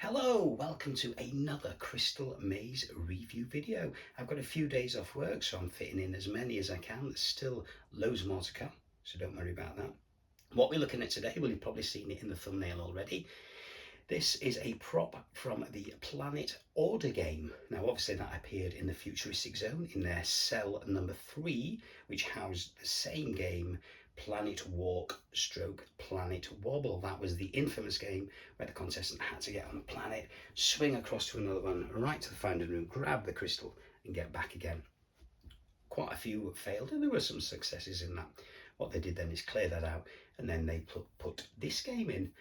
Hello, welcome to another Crystal Maze review video. I've got a few days off work, so I'm fitting in as many as I can. There's still loads more to come, so don't worry about that. What we're looking at today, well, you've probably seen it in the thumbnail already. This is a prop from the Planet Order game. Now, obviously that appeared in the Futuristic Zone in their cell number 3, which housed the same game, Planet Walk / Planet Wobble. That was the infamous game where the contestant had to get on a planet, swing across to another one, right to the fountain room, grab the crystal and get back again. Quite a few failed, and there were some successes in that. What they did then is clear that out, and then they put this game in,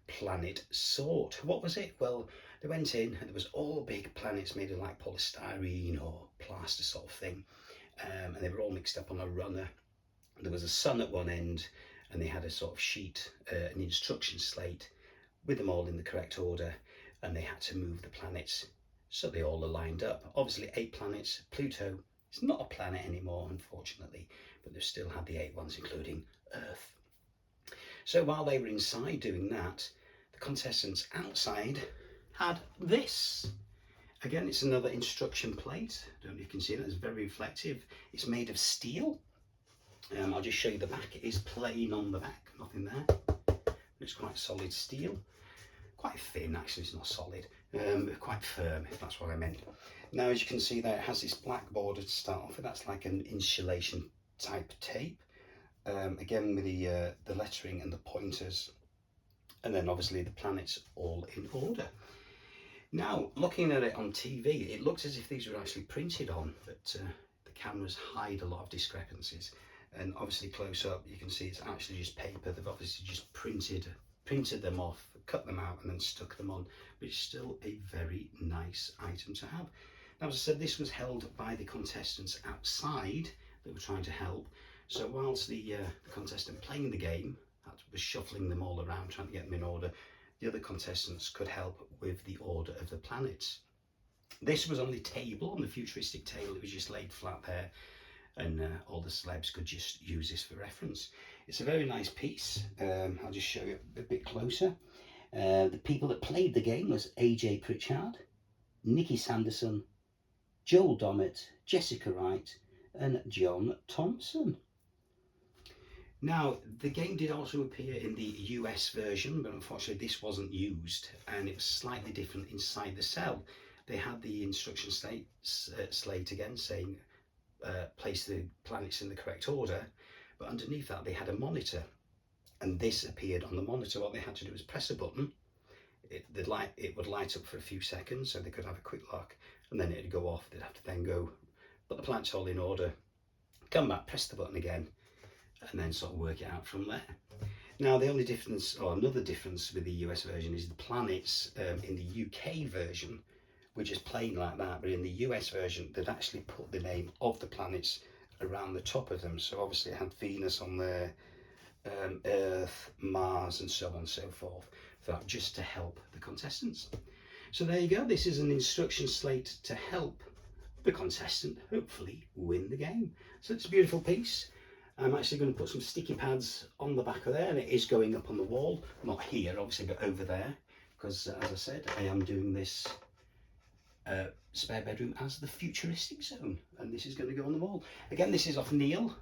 Planet Sort. What was it? Well, they went in and there was all big planets made of like polystyrene or plaster sort of thing, and they were all mixed up on a runner. There was a sun at one end, and they had a sort of sheet, an instruction slate with them all in the correct order, and they had to move the planets so they all aligned up. Obviously 8 planets. Pluto is not a planet anymore, unfortunately, but they still had the 8 ones, including Earth. So while they were inside doing that, the contestants outside had this. Again, it's another instruction plate. I don't know if you can see that, it's very reflective. It's made of steel. I'll just show you the back. It is plain on the back, nothing there. It's quite solid steel. Quite thin, actually, it's not solid. Quite firm, if that's what I meant. Now, as you can see there, it has this black border to start off with. That's like an insulation type tape. Again, with the lettering and the pointers. And then obviously the planets all in order. Now, looking at it on TV, it looks as if these were actually printed on, but the cameras hide a lot of discrepancies. And obviously close up, you can see it's actually just paper. They've obviously just printed them off, cut them out and then stuck them on, but it's still a very nice item to have. Now, as I said, this was held by the contestants outside that were trying to help. So whilst the contestant playing the game was shuffling them all around, trying to get them in order, the other contestants could help with the order of the planets. This was on the table, on the futuristic table. It was just laid flat there, and all the celebs could just use this for reference. It's a very nice piece. I'll just show you a bit closer. The people that played the game was AJ Pritchard, Nikki Sanderson, Joel Dommett, Jessica Wright and John Thompson. Now, the game did also appear in the US version, but unfortunately this wasn't used, and it was slightly different inside the cell. They had the instruction slate again saying place the planets in the correct order, but underneath that they had a monitor, and this appeared on the monitor. What they had to do was press a button. It would light up for a few seconds so they could have a quick look, and then it'd go off. They'd have to then go put the planets all in order, come back, press the button again, and then sort of work it out from there. Now, the only difference, or another difference with the US version, is the planets in the UK version, which is plain like that, but in the US version they'd actually put the name of the planets around the top of them. So obviously it had Venus on there, Earth, Mars and so on and so forth, for that, just to help the contestants. So there you go, this is an instruction slate to help the contestant hopefully win the game. So it's a beautiful piece. I'm actually going to put some sticky pads on the back of there, and it is going up on the wall, not here obviously, but over there, because as I said, I am doing this spare bedroom as the futuristic zone, and this is going to go on the wall. Again, this is off Neil.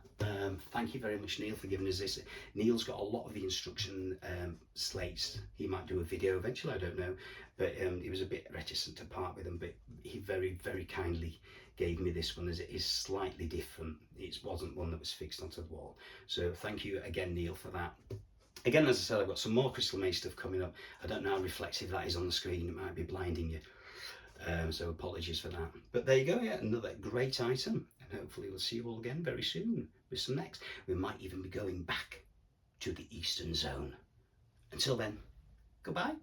Thank you very much, Neil, for giving us this. Neil's got a lot of the instruction slates. He might do a video eventually, I don't know, but he was a bit reticent to part with them, but he very, very kindly gave me this one, as it is slightly different. It wasn't one that was fixed onto the wall. So thank you again, Neil, for that. Again, as I said, I've got some more Crystal Maze stuff coming up. I don't know how reflective that is on the screen. It might be blinding you. So apologies for that. But there you go, yeah, another great item. And hopefully we'll see you all again very soon with some next. We might even be going back to the Eastern Zone. Until then, goodbye.